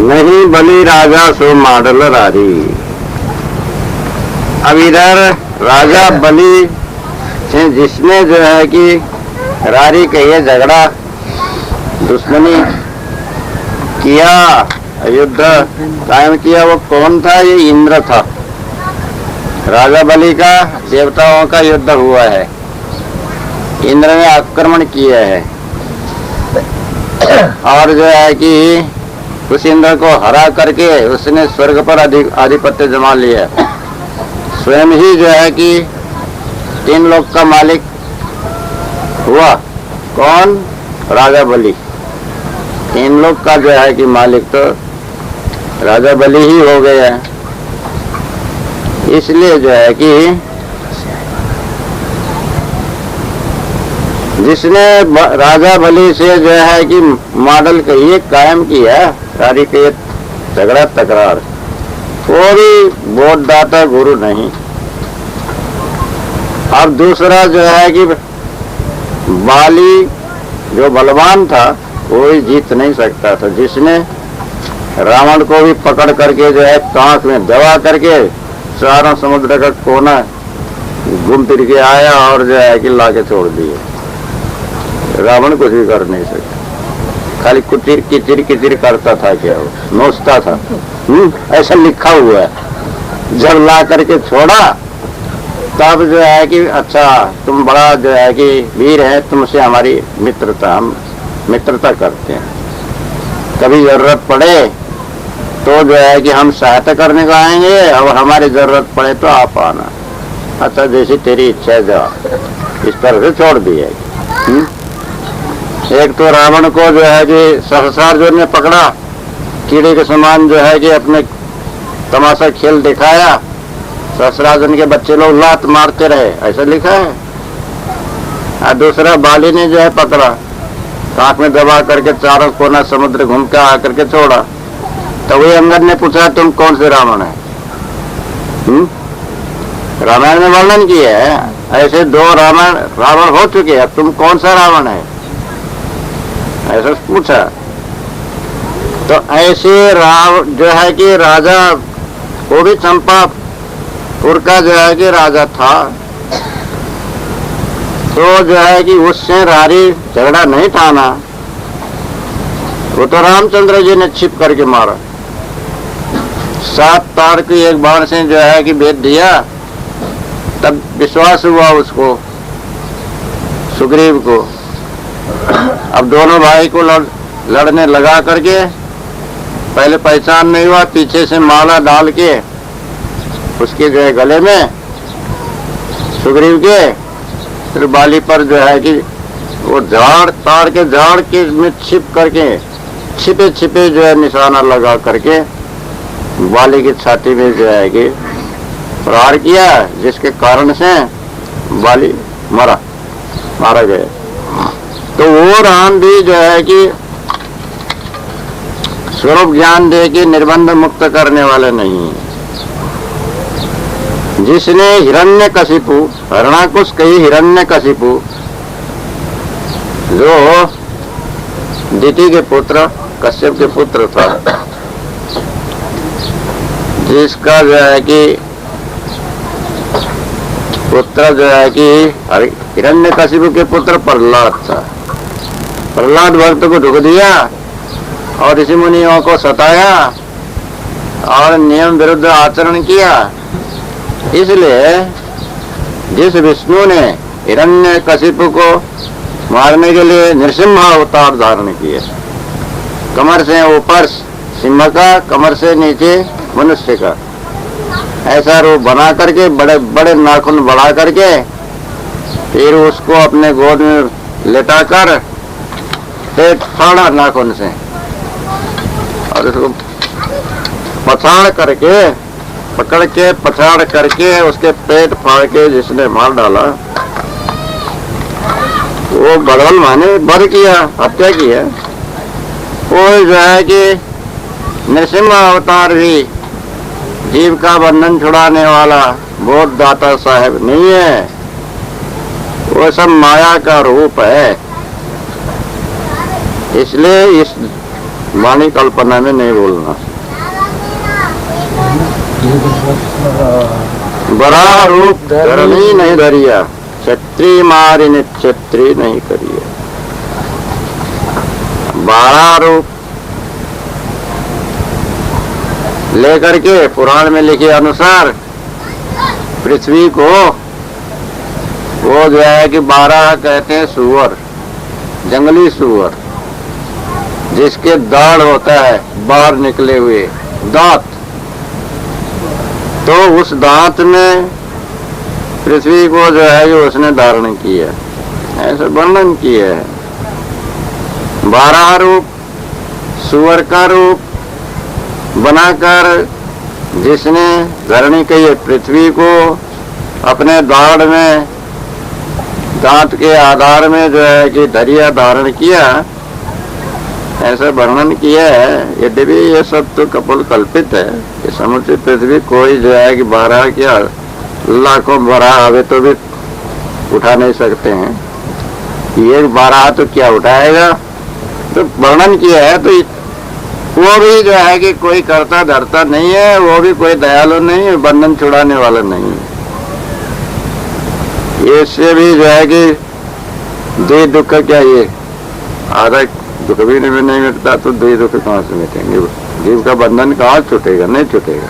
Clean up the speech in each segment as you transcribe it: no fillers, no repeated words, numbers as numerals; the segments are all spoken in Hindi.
नहीं बलि राजा सो माडल रारी। अब इधर राजा बलि से जिसने जो है कि रारी कहिए झगड़ा दुश्मनी किया, युद्ध कायम किया, वो कौन था? ये इंद्र था। राजा बलि का देवताओं का युद्ध हुआ है, इंद्र ने आक्रमण किया है और जो है कि उस इंद्र को हरा करके उसने स्वर्ग पर आधिपत्य जमा लिया। स्वयं ही जो है कि 3 लोक का मालिक हुआ। कौन? राजा बलि। 3 लोक का जो है कि मालिक तो राजा बलि ही हो गया। इसलिए जो है कि जिसने राजा बलि से जो है कि मॉडल कहिए कायम किया रारी के झगड़ा तकरार, वो भी बोधदाता गुरु नहीं। अब दूसरा जो है कि बाली जो बलवान था वो ही जीत नहीं सकता था, जिसने रावण को भी पकड़ करके जो है कांख में दबा करके चारों समुद्र का कोना घूम फिर के आया और जो है कि लाके छोड़ दिए। रावण कुछ भी कर नहीं सकता, खाली कुचिर किचिर किचिर करता था, क्या वो नोचता था। ऐसा लिखा हुआ है। जब ला करके छोड़ा तब जो है कि अच्छा तुम बड़ा जो है कि वीर है, तुमसे हमारी मित्रता, हम मित्रता करते हैं, कभी जरूरत पड़े तो जो है कि हम सहायता करने को आएंगे और हमारी जरूरत पड़े तो आप आना। अच्छा जैसी तेरी इच्छा है जा। इस तरह से छोड़ दिए। एक तो रावण को जो है कि सहस्रार्जुन ने पकड़ा, कीड़े के समान जो है कि अपने तमाशा खेल दिखाया, सहस्रार्जुन के बच्चे लोग लात मारते रहे, ऐसा लिखा है। और दूसरा बाली ने जो है पकड़ा, कांख में दबा करके चारों कोना समुद्र घूम के आकर के छोड़ा। तो वही अंगद ने पूछा तुम कौन से रावण है? रामायण में वर्णन किया है ऐसे 2 रावण हो चुके हैं, तुम कौन सा रावण है? ऐसा पूछा। तो ऐसे जो है कि राजा, वो भी चंपापुर का जो है कि राजा था, तो जो है कि उससे रारी झगड़ा नहीं ठाना, वो तो रामचंद्र जी ने छिप करके मारा। 7 तार की एक बाण से जो है कि भेद दिया, तब विश्वास हुआ उसको, सुग्रीव को। अब दोनों भाई को लड़ने लगा करके, पहले पहचान नहीं हुआ, पीछे से माला डाल के उसके जो है गले में सुग्रीव के, फिर बाली पर जो है कि वो ताड़ के में छिप करके छिपे छिपे जो है निशाना लगा करके बाली की छाती में जो है कि प्रहार किया, जिसके कारण से बाली मारा गया। तो वो राम भी जो है कि स्वरूप ज्ञान दे के निर्बंध मुक्त करने वाले नहीं। जिसने हिरण्यकशिपु, हरणाकुश कही हिरण्यकशिपु, जो दिति के पुत्र कश्यप के पुत्र था, जिसका जो है कि पुत्र जो है कि हिरण्यकशिपु के पुत्र प्रहलाद था। प्रहलाद भक्त को ढुक दिया और ऋषि मुनियों को सताया और नियम विरुद्ध आचरण किया। इसलिए जिस विष्णु ने हिरण्यकशिपु को मारने के लिए नृसिंह अवतार धारण किया, कमर से ऊपर सिंह का, कमर से नीचे मनुष्य का, ऐसा रूप बना करके बड़े बड़े नाखून बढ़ा करके फिर उसको अपने गोद में लेटाकर पेट फाड़ा नाखून से और उसको पछाड़ करके पकड़ के पछाड़ करके उसके पेट फाड़ के जिसने मार डाला, वो भगवान माने वध किया, हत्या की है। वो जो है कि नृसिंह अवतार भी जीव का बंधन छुड़ाने वाला बोधदाता साहब नहीं है, वो सब माया का रूप है। इसलिए इस वाणी कल्पना में नहीं बोलना। बड़ा रूप धरनी नहीं धरिया, क्षत्रिय मारी निक्षत्रिय नहीं करिए। बड़ा रूप लेकर के पुराण में लिखे अनुसार पृथ्वी को वो जो है कि 12 कहते हैं सुअर, जंगली सुअर, जिसके दाढ़ होता है बाहर निकले हुए दांत, तो उस दांत में पृथ्वी को जो है जो उसने धारण किया, ऐसा वर्णन किया है। 12 रूप सुअर का रूप बनाकर जिसने धरणी की है पृथ्वी को, अपने दाढ़ में दांत के आधार में जो है कि धरिया धारण किया, ऐसा वर्णन किया है। यद्यपि ये सब तो कपोल कल्पित है। ये समुद्री पृथ्वी कोई जो है कि 12 क्या लाखों 12 आवे तो भी उठा नहीं सकते हैं। ये 12 तो क्या उठाएगा, तो वर्णन किया है। तो वो भी जो है कि कोई करता धरता नहीं है, वो भी कोई दयालु नहीं है, बंधन छुड़ाने वाला नहीं है। इससे भी जो है कि द्वि दुख क्या, ये आधा दुख भी नहीं मिटता तो द्वि दुख कहाँ से मिटेंगे। जीव का बंधन कहाँ छूटेगा, नहीं छूटेगा।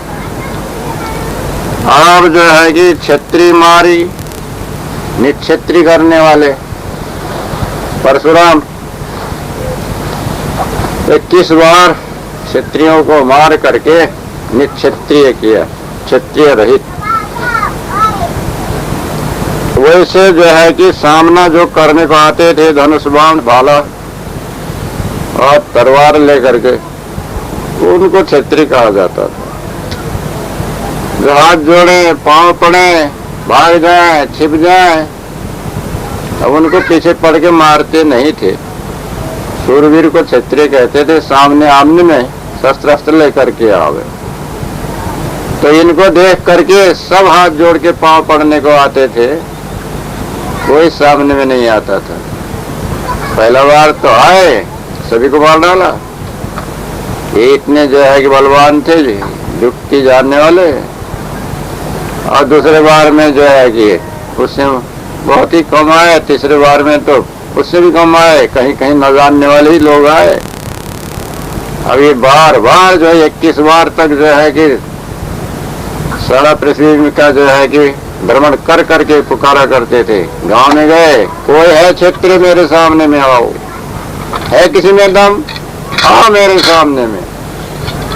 अब जो है कि क्षत्रिय मारी निक्षत्रिय करने वाले परशुराम 21 बार क्षत्रियों को मार करके निक्षत्रिय किया, क्षत्रिय रहित। वैसे जो है कि सामना जो करने को आते थे धनुष बाण भाला और तलवार लेकर के, उनको क्षत्रिय कहा जाता था। जो हाथ जोड़े, पांव पड़े, भाग जाए, छिप जाए, अब उनको पीछे पड़ के मारते नहीं थे। सूरवीर को क्षत्रिय कहते थे। सामने आमने में शस्त्र अस्त्र लेकर के आवे, तो इनको देख करके सब हाथ जोड़ के पांव पड़ने को आते थे, कोई सामने में नहीं आता था। पहला बार तो आए, सभी को मार डाला। ये इतने जो है कि बलवान थे, युक्ति जानने वाले। और दूसरे बार में जो है कि उससे बहुत ही कम आए, तीसरे बार में तो उससे भी कम आए, कहीं कहीं न जानने वाले ही लोग आए। अब ये बार बार जो है 21 बार तक जो है कि सारा पृथ्वी का जो है कि भ्रमण कर करके पुकारा करते थे। गांव में गए, कोई है क्षेत्र मेरे सामने में आओ, है किसी में दम, आओ मेरे सामने में।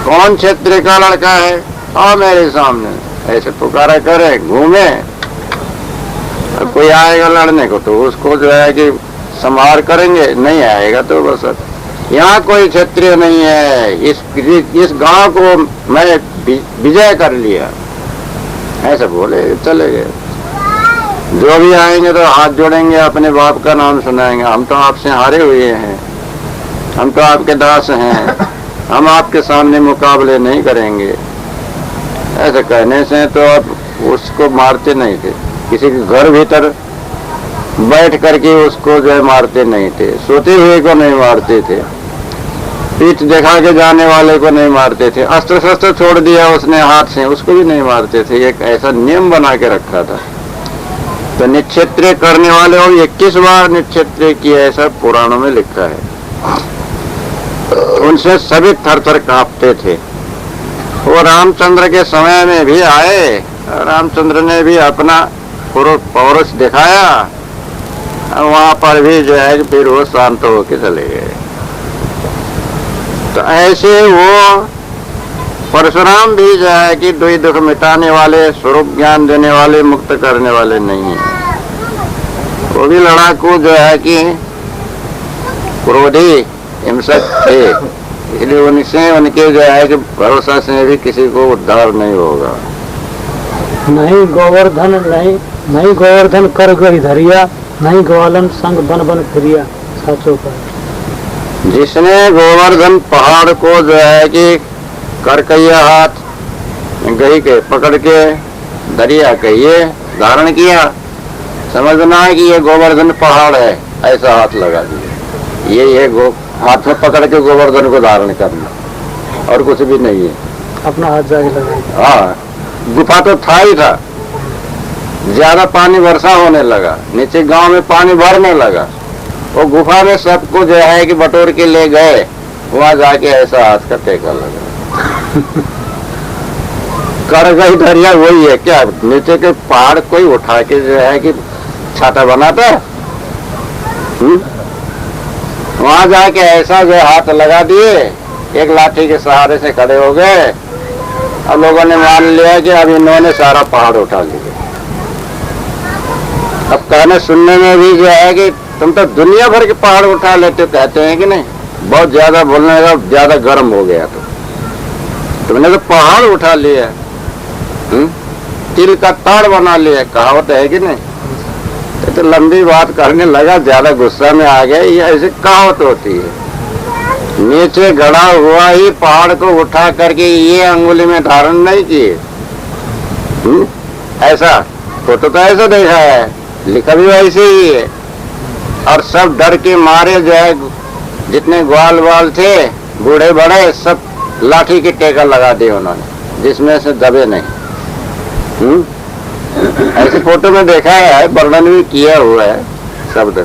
कौन क्षेत्र का लड़का है, आओ मेरे सामने। ऐसे पुकारा करे, घूमे। और कोई आएगा लड़ने को तो उसको जो है कि संहार करेंगे, नहीं आएगा तो बस यहाँ कोई क्षत्रिय नहीं है, इस गांव को मैं विजय कर लिया, ऐसे बोले चले गए। जो भी आएंगे तो हाथ जोड़ेंगे, अपने बाप का नाम सुनाएंगे, हम तो आपसे हारे हुए हैं, हम तो आपके दास हैं, हम आपके सामने मुकाबले नहीं करेंगे। ऐसे कहने से तो अब उसको मारते नहीं थे। किसी के घर भीतर बैठ करके उसको जो है मारते नहीं थे, सोते हुए को नहीं मारते थे, पीठ दिखा के जाने वाले को नहीं मारते थे, अस्त्र शस्त्र छोड़ दिया उसने हाथ से, उसको भी नहीं मारते थे। एक ऐसा नियम बना के रखा था। तो निक्षत्रिय करने वाले हो 21 बार निक्षत्रिय किया, ऐसा पुराणों में लिखा है। उनसे सभी थर थर कांपते थे। वो रामचंद्र के समय में भी आए, रामचंद्र ने भी अपना पौरुष दिखाया, वहां पर भी जो है फिर वो शांत होके चले गए। तो ऐसे वो परशुराम भी जो है कि दुई दुख मिटाने वाले, स्वरूप ज्ञान देने वाले, मुक्त करने वाले नहीं है। वो भी लड़ाकू जो है कि क्रोधी हिंसक थे, इसलिए उनसे उनके जो है कि भरोसा से भी किसी को उद्धार नहीं होगा। नहीं गोवर्धन कर गई धरिया, नहीं ग्वालन संग बन बन फिरिया, साचो पर। जिसने गोवर्धन पहाड़ को जो है कि करकैया हाथ गई के पकड़ के दरिया कहिए धारण किया, समझना है कि ये गोवर्धन पहाड़ है, ऐसा हाथ लगा दिया, ये हाथ में पकड़ के गोवर्धन को धारण करना और कुछ भी नहीं है। अपना हाथ जाके लगा। हाँ, गुफा तो था ही था। ज्यादा पानी वर्षा होने लगा, नीचे गांव में पानी भरने लगा, वो गुफा में सबको जो है कि बटोर के ले गए, वहां जाके ऐसा हाथ का टेका लगा। कर गई दरिया वही है क्या? नीचे के पहाड़ कोई उठा के जो है कि छाता बनाता है? वहां जाके ऐसा जो हाथ लगा दिए, एक लाठी के सहारे से खड़े हो गए। अब लोगों ने मान लिया कि अब इन्होंने सारा पहाड़ उठा लिया। अब कहने सुनने में भी जो है कि तुम तो दुनिया भर के पहाड़ उठा लेते हो, कहते हैं कि नहीं? बहुत ज्यादा बोलने का ज्यादा गर्म हो गया तो तुमने तो पहाड़ उठा लिया, तिल का ताड़ बना लिया, कहावत है कि नहीं? तो लंबी बात करने लगा, ज्यादा गुस्सा में आ गया। ये ऐसे कहावत होती है। नीचे गड़ा हुआ ही पहाड़ को उठा करके ये अंगुली में धारण नहीं किए। ऐसा फोटो तो ऐसा देखा है, लिखा भी वैसे ही है। और सब डर के मारे जो है, जितने ग्वाल वाल थे बूढ़े बड़े, सब लाठी की टेका लगा दिए उन्होंने, जिसमें से दबे नहीं। ऐसे फोटो में देखा है, वर्णन भी किया हुआ है शब्द।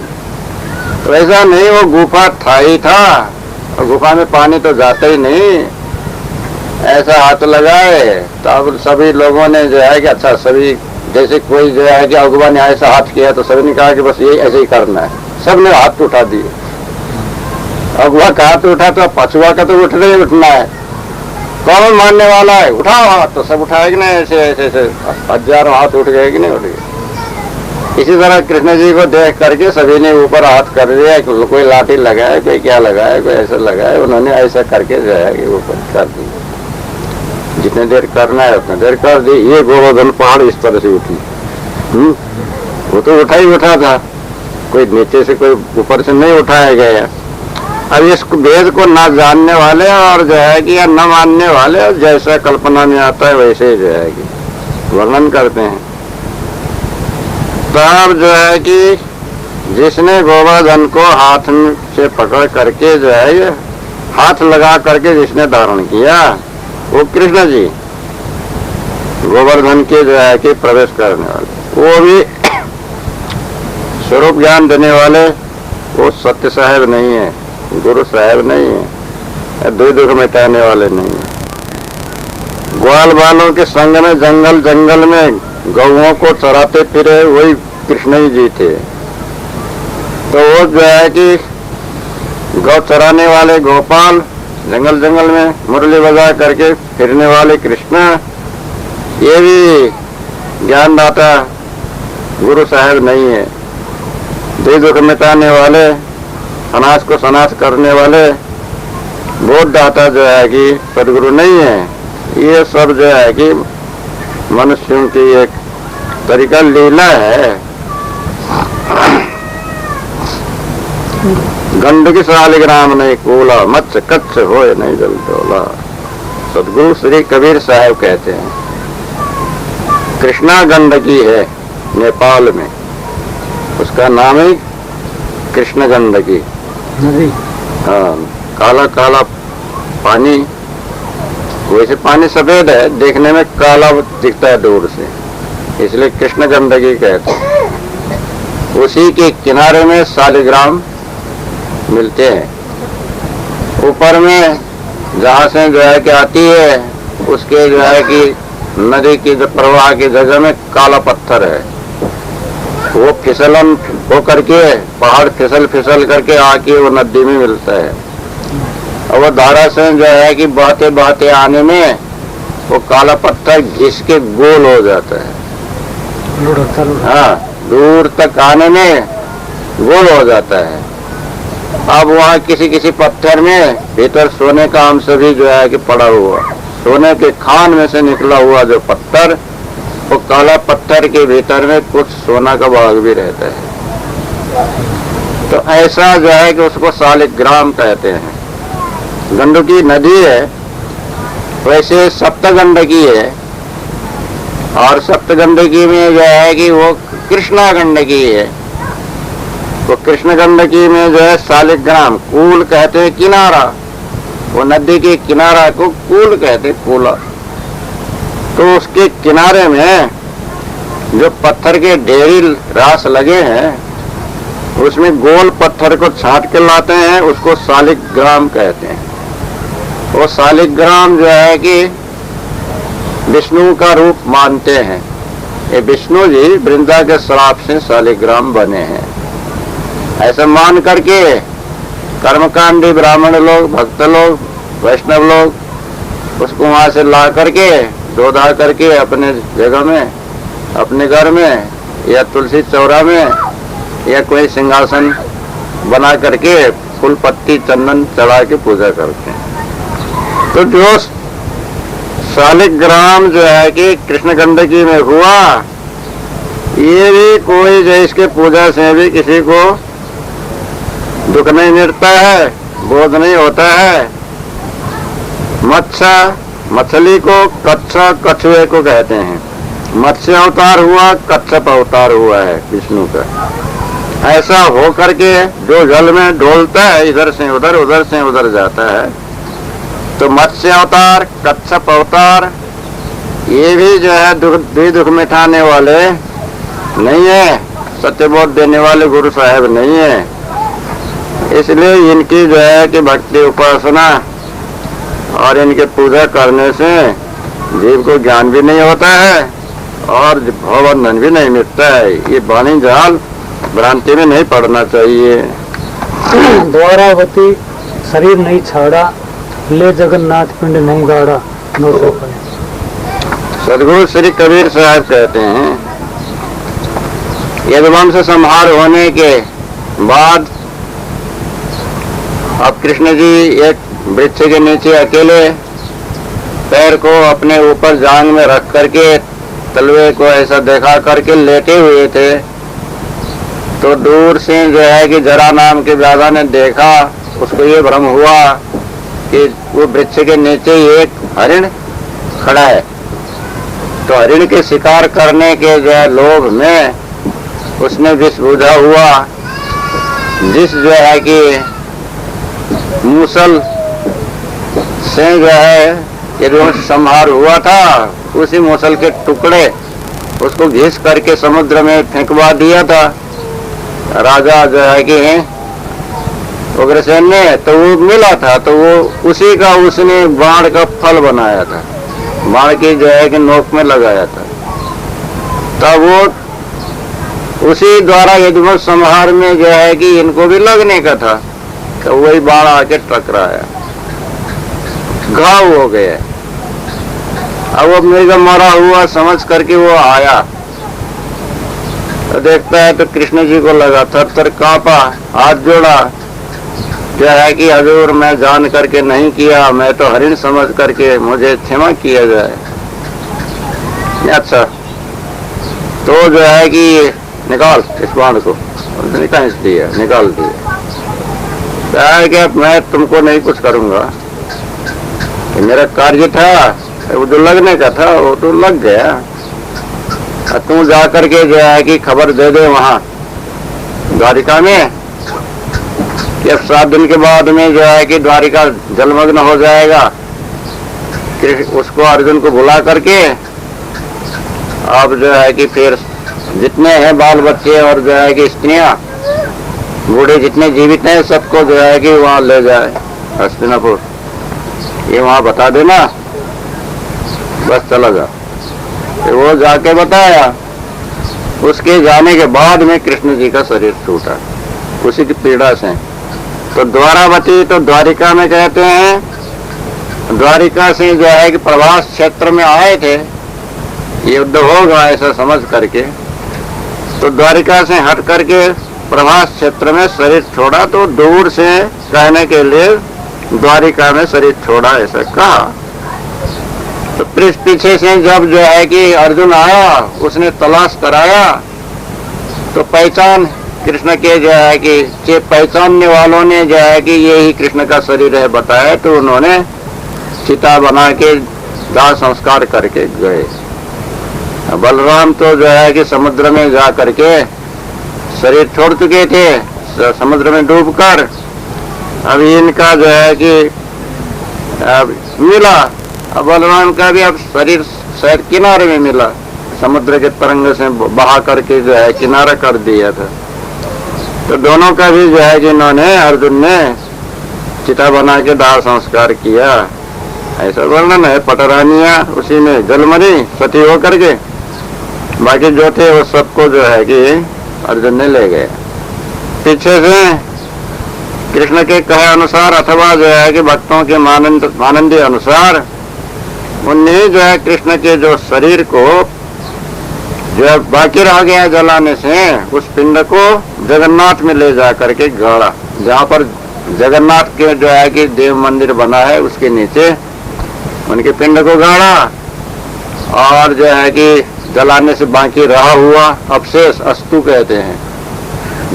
तो ऐसा नहीं, वो गुफा था ही था, और गुफा में पानी तो जाता ही नहीं। ऐसा हाथ लगाए तो अब सभी लोगों ने जो है कि अच्छा, सभी जैसे कोई जो है कि अगुआ ने ऐसा हाथ किया तो सभी ने कहा कि बस ये ऐसे ही करना है। सबने हाथ उठा दिए। अगुआ का हाथ उठा तो पछुआ का तो उठना ही उठना है। कौन मानने वाला है? उठाओ हाथ। तो सब उठाए कि नहीं? ऐसे ऐसे ऐसे हजारों हाथ उठ गए कि नहीं उठ गए? इसी तरह कृष्ण जी को देख करके सभी ने ऊपर हाथ कर दिया। कोई लाठी लगाए, कोई क्या लगाए, कोई ऐसा लगाए। उन्होंने ऐसा करके जो है कि ऊपर कर दिया। जितने देर करना है उतने देर कर दी। ये गोवर्धन पहाड़ इस तरह से उठी। वो तो उठा ही उठा था, कोई नीचे से कोई ऊपर से नहीं उठाया गया। अब इस वेद को ना जानने वाले और जो है कि या न मानने वाले, जैसा कल्पना में आता है वैसे जो है कि वर्णन करते हैं। तब जो है कि जिसने गोवर्धन को हाथ से पकड़ करके जो है ये हाथ लगा करके जिसने धारण किया, वो कृष्ण जी गोवर्धन के जो है कि प्रवेश करने वाले, वो भी स्वरूप ज्ञान देने वाले, वो सत्य साहेब नहीं है, गुरु साहेब नहीं है, दुख मिटाने वाले नहीं है। ग्वाल बालों के संग में जंगल जंगल में गौओं को चराते फिरे वही कृष्ण ही जी थे। तो वो जो है कि गौ चराने वाले गोपाल, जंगल जंगल में मुरली बजा करके फिरने वाले कृष्ण, ये भी ज्ञानदाता गुरु साहेब नहीं है। दुख मिटाने वाले, अनाज को सनाज करने वाले बोध दाता जो है कि सदगुरु नहीं है। ये सब जो है कि मनुष्यों की एक तरीका लीला है। गंडकी शालिग्राम नहीं कूला, मत्स्य कच्छ होए नहीं जल तोला। सदगुरु श्री कबीर साहब कहते हैं। कृष्णा गंडकी है नेपाल में, उसका नाम है कृष्ण गंडकी। हाँ, काला काला पानी, वैसे पानी सफेद है, देखने में काला दिखता है दूर से, इसलिए कृष्ण गंडकी कहते हैं। उसी के किनारे में शालिग्राम मिलते हैं। ऊपर में जहाँ से जो है कि आती है, उसके जो है कि नदी की जो प्रवाह की जगह में काला पत्थर है। वो फिसलन हो करके, पहाड़ फिसल फिसल करके आके वो नदी में मिलता है। और वो धारा से जो है कि बहते बहते आने में वो काला पत्थर घिस के गोल हो जाता है। हाँ, दूर तक आने में गोल हो जाता है। अब वहाँ किसी किसी पत्थर में भीतर सोने का अंश भी जो है कि पड़ा हुआ, सोने के खान में से निकला हुआ जो पत्थर, वो काला पत्थर के भीतर में कुछ सोना का भाग भी रहता है। तो ऐसा जो है कि उसको शालिग्राम कहते हैं। गंडकी नदी है, वैसे सप्तगंडकी है, और सप्तगंडकी में जो है कि वो कृष्णा गंडकी है। तो कृष्ण गंडकी में जो है शालिग्राम, कूल कहते हैं किनारा, वो नदी के किनारा को कूल कहते हैं, कूला। तो उसके किनारे में जो पत्थर के ढेरी रास लगे हैं, उसमें गोल पत्थर को छांट के लाते हैं, उसको शालिग्राम कहते हैं। वो शालिग्राम जो है कि विष्णु का रूप मानते हैं। ये विष्णु जी वृंदा के श्राप से शालिग्राम बने हैं, ऐसा मान करके कर्मकांडी ब्राह्मण लोग, भक्त लोग, वैष्णव लोग उसको वहां से ला करके धो धा करके अपने जगह में, अपने घर में या तुलसी चौरा में या कोई सिंहासन बना करके फूल पत्ती चंदन चढ़ा के पूजा करते हैं। तो जो शालिग्राम जो है कि कृष्ण गंडकी में हुआ, ये भी कोई जो इसके पूजा से भी किसी को दुख नहीं मिलता है, बोध नहीं होता है। मछली को कच्छा, कछुए को कहते हैं। मत्स्य अवतार हुआ, कच्छप अवतार हुआ है विष्णु का। ऐसा हो करके जो जल में डोलता है, इधर से उधर, उधर से उधर जाता है, तो मत्स्य अवतार, कच्छप अवतार, ये भी जो है दुख मिटाने वाले नहीं है, सत्यबोध देने वाले गुरु साहब नहीं है। इसलिए इनकी जो है कि भक्ति उपासना और इनके पूजा करने से जीव को ज्ञान भी नहीं होता है और भवबंधन भी नहीं मिटता है। ये बानी जाल भ्रांति में नहीं पड़ना चाहिए। द्वारावती शरीर नहीं छाड़ा, ले जगन्नाथ पिंड नहीं गाड़ा। सदगुरु श्री कबीर साहब कहते हैं, यदुवंश संहार होने के बाद अब कृष्ण जी एक वृक्ष के नीचे अकेले पैर को अपने ऊपर जांग में रख करके तलवे को ऐसा देखा करके लेटे हुए थे। तो दूर से जो है कि जरा नाम के दादा ने देखा, उसको ये भ्रम हुआ कि वो वृक्ष के नीचे एक हरिण खड़ा है। तो हरिण के शिकार करने के जो है लोभ में उसने विष बूझा हुआ, जिस जो है कि मूसल से जो है ये जो संहार हुआ था, उसी मूसल के टुकड़े उसको घिस करके समुद्र में फेंकवा दिया था राजा जो है कि उग्रसेन ने। तो वो मिला था, तो वो उसी का उसने बाण का फल बनाया था, बाण की जो है कि नोक में लगाया था। तब वो उसी द्वारा यदुवंश संहार में जो है कि इनको भी लगने का था, तो वही बाण आके टकराया, घाव हो गया। अब वो मृग मरा हुआ समझ करके वो आया, तो देखता है तो कृष्ण जी को लगा, थर थर कांपा, हाथ जोड़ा, जो है कि हजूर मैं जान करके नहीं किया, मैं तो हरिण समझ करके, मुझे क्षमा किया जाए। अच्छा, तो जो है कि निकाल इस बाण को, निकाल दिया, निकाल दिया। क्या मैं तुमको नहीं कुछ करूंगा, मेरा कार्य था, वो जो लगने का था वो तो लग गया। तू जा करके जो है कि खबर दे दे वहां द्वारिका में कि अब 7 दिन के बाद में जो है कि द्वारिका जलमग्न हो जाएगा। उसको अर्जुन को बुला करके अब जो है कि फिर जितने हैं बाल बच्चे और जो है कि स्त्रियां बूढ़े जितने जीवित हैं सबको जो है कि वहां ले जाए हस्तिनापुर, ये वहां बता देना, बस चला जा। फिर वो जाके बताया, उसके जाने के बाद में कृष्ण जी का शरीर टूटा उसी की पीड़ा से। तो द्वारावती तो द्वारिका में कहते हैं, द्वारिका से जो है कि प्रवास क्षेत्र में आए थे, युद्ध होगा ऐसा समझ करके, तो द्वारिका से हट करके प्रवास क्षेत्र में शरीर छोड़ा। तो दूर से कहने के लिए द्वारिका में शरीर छोड़ा ऐसा कहा। तो पीछे से जब जो है कि अर्जुन आया, उसने तलाश कराया, तो पहचान कृष्ण के जो है कि पहचानने वालों ने जो है कि ये ही कृष्ण का शरीर है बताया। तो उन्होंने चिता बना के दाह संस्कार करके गए। बलराम तो जो है कि समुद्र में जा करके शरीर छोड़ चुके थे, समुद्र में डूबकर अब इनका जो है कि अब मिला। अब बलराम का भी अब शरीर शायद किनारे में मिला, समुद्र के तरंग से बहा करके जो है किनारा कर दिया था। तो दोनों का भी जो है कि इन्होंने अर्जुन ने चिता बना के दाह संस्कार किया, ऐसा वर्णन है। पटरानिया उसी में जलमरी सती होकर के, बाकी जो थे वो सबको जो है कि अर्जुन ने ले गए। पीछे से कृष्ण के कहे अनुसार अथवा जो है कि भक्तों के मानंदी अनुसार उन्हें जो है कृष्ण के जो शरीर को जो है बाकी रह गया जलाने से, उस पिंड को जगन्नाथ में ले जा करके गाड़ा, जहाँ पर जगन्नाथ के जो है कि देव मंदिर बना है उसके नीचे उनके पिंड को गाड़ा। और जो है कि जलाने से बाकी रहा हुआ अवशेष अस्तु कहते हैं,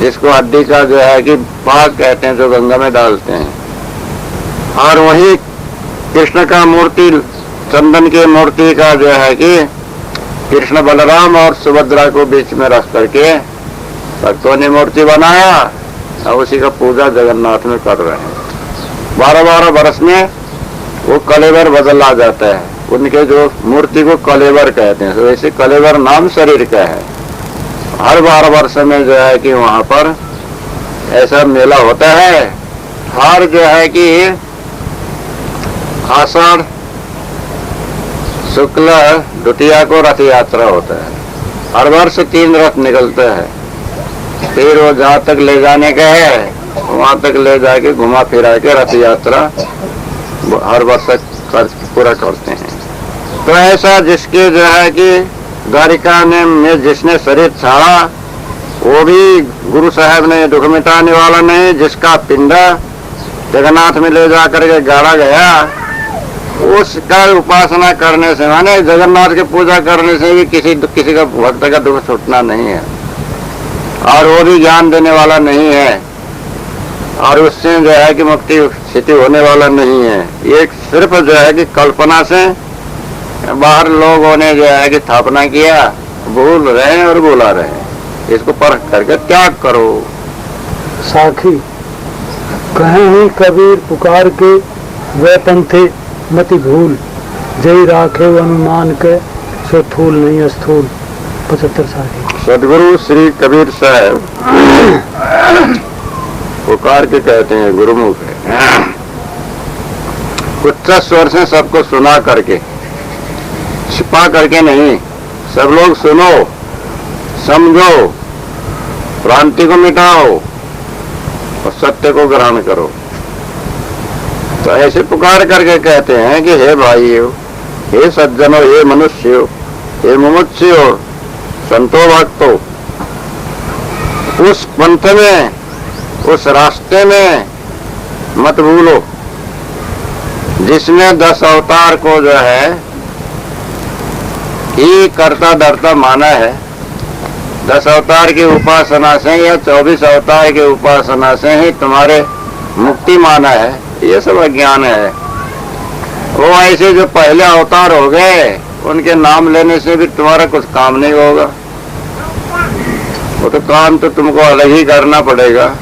जिसको हड्डी का जो है कि पाक कहते हैं, जो गंगा में डालते हैं। और वही कृष्ण का मूर्ति, चंदन की मूर्ति का जो है कि कृष्ण बलराम और सुभद्रा को बीच में रख करके भक्तों ने मूर्ति बनाया और उसी का पूजा जगन्नाथ में कर रहे हैं। 12-12 वर्ष में वो कलेवर बदला जाता है, उनके जो मूर्ति को कलेवर कहते हैं। तो वैसे कलेवर नाम शरीर का है। हर 12 वर्ष में जो है कि वहां पर ऐसा मेला होता है। हर जो है कि आषाढ़ शुक्ल द्वितीया को रथ यात्रा होता है। हर वर्ष 3 रथ निकलते हैं। फिर वो जहाँ तक ले जाने का है वहां तक ले जाके घुमा फिरा के रथ यात्रा हर वर्ष पूरा करते हैं। तो ऐसा जिसके जो है कि द्वारिका में जिसने शरीर छाड़ा वो भी गुरु साहब ने दुख मिटाने वाला नहीं। जिसका पिंडा जगन्नाथ में ले जाकर के गाड़ा गया, उसका उपासना करने से, माने जगन्नाथ की पूजा करने से भी किसी का भक्त का दुख छूटना नहीं है, और वो भी ज्ञान देने वाला नहीं है, और उससे जो है कि मुक्ति स्थिति होने वाला नहीं है। ये सिर्फ जो है कि कल्पना से बाहर लोगों ने जो है कि स्थापना किया, भूल रहे हैं और बुला रहे हैं। इसको परख करके त्याग करो। साखी कहे ही कबीर पुकार के वे पंथे मति भूल, जय राखे अनुमान के सो थूल नहीं स्थूल। 75 साखी। सदगुरु श्री कबीर साहब पुकार के कहते हैं, गुरुमुख है, उच्च स्वर से सबको सुना करके, छिपा करके नहीं। सब लोग सुनो, समझो, भ्रांति को मिटाओ और सत्य को ग्रहण करो। तो ऐसे पुकार करके कहते हैं कि हे भाइयों, हे सज्जनों, हे मनुष्यों, हे मुमुक्षुओं, संतो भक्तों, उस पंथ में, उस रास्ते में मत भूलो जिसने 10 अवतार को जो है ही करता धरता माना है। 10 अवतार की उपासना से या 24 अवतार की उपासना से ही तुम्हारे मुक्ति माना है, ये सब अज्ञान है। वो ऐसे जो पहले अवतार हो गए उनके नाम लेने से भी तुम्हारा कुछ काम नहीं होगा। वो तो काम तो तुमको अलग ही करना पड़ेगा।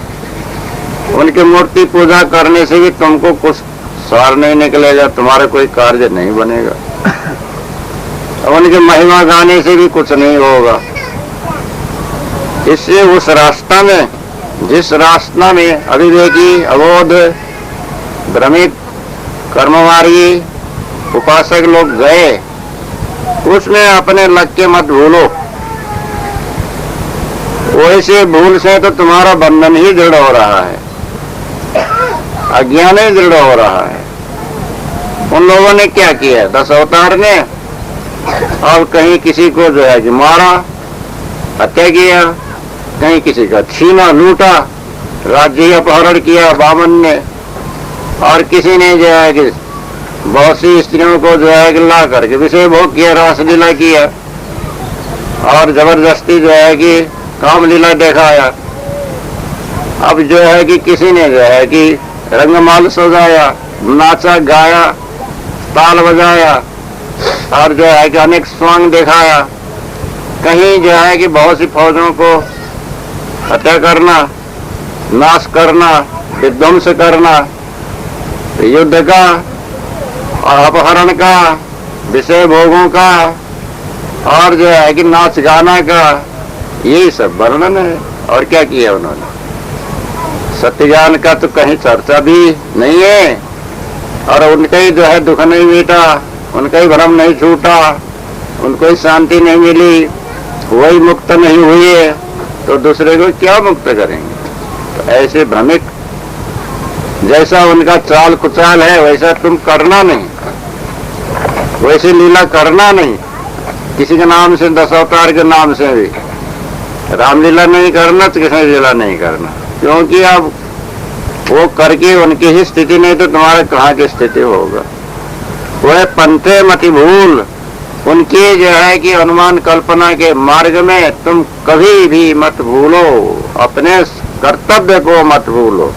उनकी मूर्ति पूजा करने से भी तुमको कुछ सार नहीं निकलेगा, तुम्हारा कोई कार्य नहीं बनेगा। उनकी महिमा गाने से भी कुछ नहीं होगा। इससे उस रास्ता में, जिस रास्ता में अविवेकी, अबोध, भ्रमित, कर्ममार्गी उपासक लोग गए, उसमें अपने लग के मत भूलो। वैसे भूल से तो तुम्हारा बंधन ही दृढ़ हो रहा है, अज्ञान ही दृढ़ हो रहा है। उन लोगों ने क्या किया, 10 अवतार ने, और कहीं किसी को जो है कि मारा, हत्या किया, कहीं किसी का छीना लूटा, राज्य अपहरण किया बामन ने, और किसी ने जो है कि बहुत सी स्त्रियों को जो है कि ला करके विषय भोग किया, रासलीला किया, और जबरदस्ती जो है कि कामलीला दिखाया। अब जो है कि किसी ने जो है कि रंगमाल सजाया, नाचा गाया, ताल बजाया, और जो है कि अनेक स्वांग दिखाया। कहीं जो है कि बहुत सी फौजों को हत्या करना, नाश करना, विध्वंस करना, युद्ध का, अपहरण का, विषय भोगों का और जो है कि नाच गाना का, यही सब वर्णन है। और क्या किया उन्होंने? सत्य ज्ञान का तो कहीं चर्चा भी नहीं है, और उनका ही जो है दुख नहीं मिटा, उनका ही भ्रम नहीं छूटा, उनको ही शांति नहीं मिली, वही मुक्त नहीं हुई है, तो दूसरे को क्या मुक्त करेंगे? तो ऐसे भ्रमिक, जैसा उनका चाल कुचाल है वैसा तुम करना नहीं, वैसे लीला करना नहीं, किसी के नाम से, 10 अवतार के नाम से भी रामलीला नहीं करना तो कृष्ण लीला नहीं करना, क्योंकि अब वो करके उनकी ही स्थिति नहीं तो तुम्हारे कहाँ की स्थिति होगा। वह पंथे मति भूल, उनकी जो है कि अनुमान कल्पना के मार्ग में तुम कभी भी मत भूलो, अपने कर्तव्य को मत भूलो।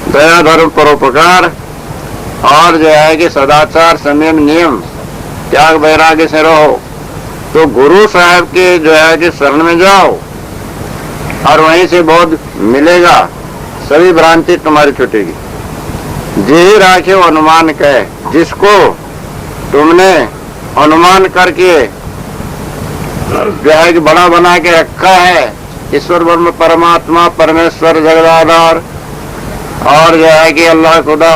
दया धर्म परोपकार और जो है कि सदाचार संयम नियम त्याग वैराग्य से रहो। तो गुरु साहब के जो है कि शरण में जाओ और वहीं से बोध मिलेगा, सभी भ्रांति तुम्हारी छूटेगी। जी राखे अनुमान कहे, जिसको तुमने अनुमान करके जो है कि बड़ा बना के रखा है, ईश्वर ब्रह्म परमात्मा परमेश्वर जगदाधार और जो है कि अल्लाह खुदा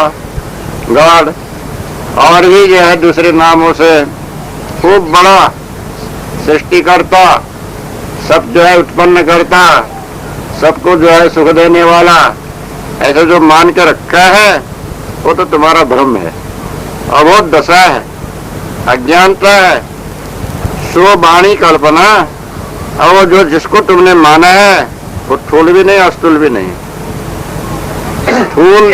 गॉड और भी जो है दूसरे नामों से खूब बड़ा सृष्टिकर्ता, सब जो है उत्पन्न करता, सबको जो है सुख देने वाला, ऐसा जो मान के रखा है वो तो तुम्हारा भ्रम है, अबोध दशा है, अज्ञानता है, सो वाणी कल्पना। और वो जो जिसको तुमने माना है वो स्थूल भी नहीं अस्थूल भी नहीं। स्थूल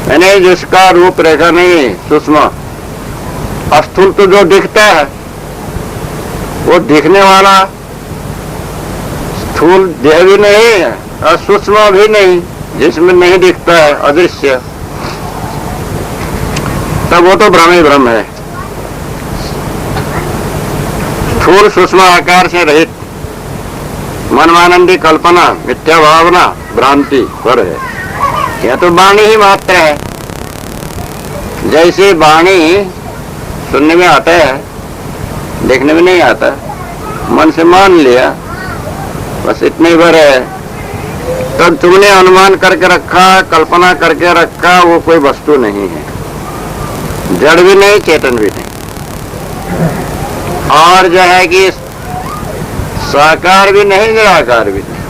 यानी जिसका रूप रेखा नहीं, सूक्ष्म। अस्थूल तो जो दिखता है वो दिखने वाला, स्थूल देह भी नहीं और सूक्ष्म भी नहीं, जिसमें नहीं दिखता है, अदृश्य, तब वो तो भ्रम ही भ्रम है। स्थूल सूक्ष्म आकार से रहित मनमानंदी कल्पना, मिथ्या भावना, भ्रांति पर है। यह तो वाणी ही मात्र है। जैसे वाणी सुनने में आता है, देखने में नहीं आता, मन से मान लिया, बस इतने ही भर है। तो तुमने अनुमान करके रखा, कल्पना करके रखा, वो कोई वस्तु नहीं है, जड़ भी नहीं, चेतन भी नहीं, और जो है कि साकार भी नहीं, निराकार भी नहीं,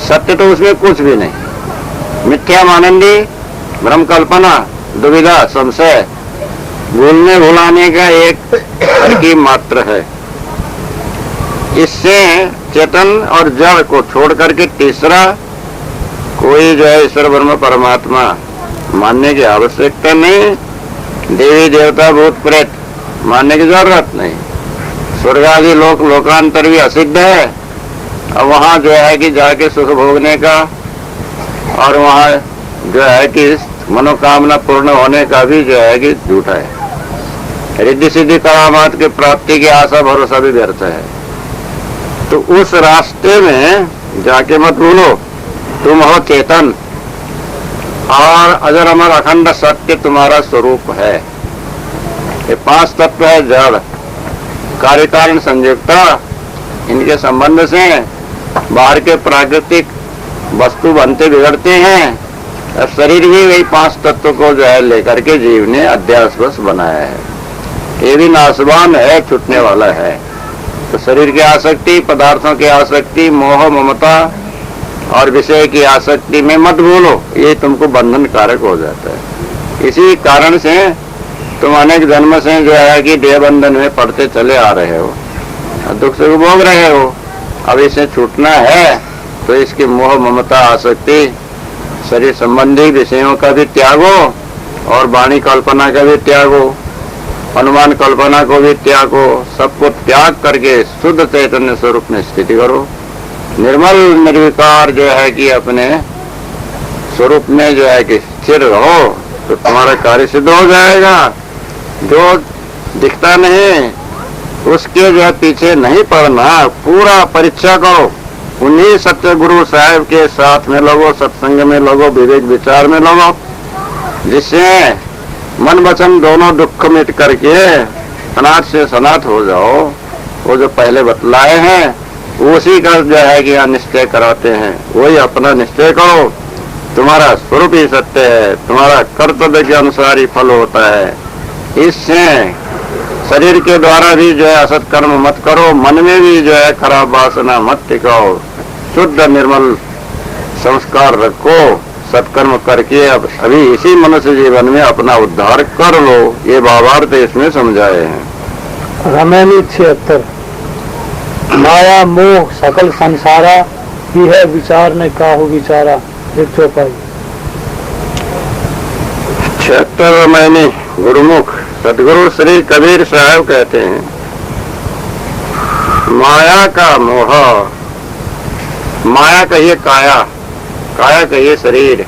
सत्य तो उसमें कुछ भी नहीं। मिथ्या मानंदी, भ्रम कल्पना, दुविधा, संशय, भूलने भुलाने का एक तरकीब मात्र है। इससे चेतन और जड़ को छोड़ करके तीसरा कोई जो है ईश्वर ब्रह्म परमात्मा मानने की आवश्यकता नहीं। देवी देवता भूत प्रेत मानने की जरूरत नहीं। स्वर्ग आदि लोकांतर भी असिद्ध है, और वहाँ जो है कि जाके सुख भोगने का और वहाँ जो है कि मनोकामना पूर्ण होने का भी जो है कि झूठा है। रिद्धि सिद्धि करामात की प्राप्ति की आशा भरोसा भी व्यर्थ है। तो उस रास्ते में जाके मत भूलो, तुम हो चेतन और अजर अमर अखंड सत्य तुम्हारा स्वरूप है। ये 5 तत्व है, जड़, कार्य कारण संयुक्ता, इनके संबंध से बाहर के प्राकृतिक वस्तु बनते बिगड़ते हैं। अब शरीर भी वही 5 तत्व को जो है लेकर के जीव ने अध्यास बनाया है। ये भी नाशवान है, छूटने वाला है। तो शरीर की आसक्ति, पदार्थों की आसक्ति, मोह ममता और विषय की आसक्ति में मत भूलो, ये तुमको बंधन कारक हो जाता है। इसी कारण से तुम अनेक जन्म से जो है कि देह बंधन में पड़ते चले आ रहे हो, दुख सुख भोग रहे हो। अब इसे छूटना है तो इसकी मोह ममता आसक्ति, शरीर संबंधी विषयों का भी त्यागो और वाणी कल्पना का भी त्यागो, अनुमान कल्पना को भी त्यागो। सबको त्याग करके शुद्ध चैतन्य स्वरूप में स्थिति करो। निर्मल निर्विकार जो है कि अपने स्वरूप में जो है कि स्थिर रहो, तो तुम्हारा कार्य सिद्ध हो जाएगा। जो दिखता नहीं उसके जो है पीछे नहीं पड़ना, पूरा परीक्षा करो, उन्हीं सत्य गुरु साहब के साथ में लगो, सत्संग में लगो, विवेक विचार में लगो, जिससे मन वचन दोनों दुख मिट करके अनाथ से सनाथ हो जाओ। वो जो पहले बतलाए हैं उसी का जो है कि निश्चय कराते हैं, वही अपना निश्चय करो। तुम्हारा स्वरूप ही सत्य है, तुम्हारा कर्तव्य के अनुसार ही फल होता है। इससे शरीर के द्वारा भी जो है असत कर्म मत करो, मन में भी जो है खराब वासना मत टिकाओ, शुद्ध निर्मल संस्कार रखो, सत्कर्म करके अब अभी इसी मनुष्य जीवन में अपना उद्धार कर लो। ये भावार्थ इसमें समझाए हैं। रमैनी 76। माया मोह सकल संसारा, यह विचार ने काहू विचारा। एक चौपाई। 76 रमैनी गुरुमुख सदगुरु श्री कबीर साहब कहते हैं, माया का मोह, माया कहिए काया, काया कहिए शरीर,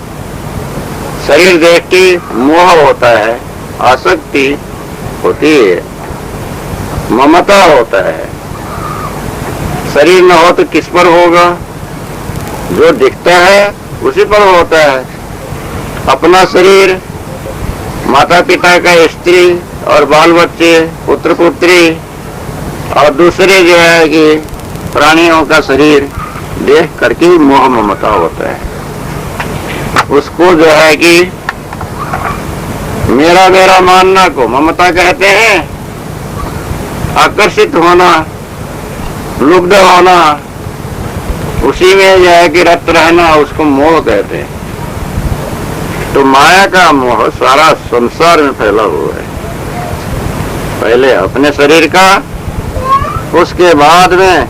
शरीर देख के मोह होता है, आसक्ति होती है, ममता होता है। शरीर न हो तो किस पर होगा? जो दिखता है उसी पर होता है। अपना शरीर, माता पिता का स्त्री और बाल बच्चे, पुत्र पुत्री और दूसरे जो है कि प्राणियों का शरीर देख करके मोह ममता होता है। उसको जो है कि मेरा मेरा मानना को ममता कहते हैं। आकर्षित होना, लुब्ध होना, उसी में जो है कि रत रहना, उसको मोह कहते हैं। तो माया का मोह सारा संसार में फैला हुआ है। पहले अपने शरीर का, उसके बाद में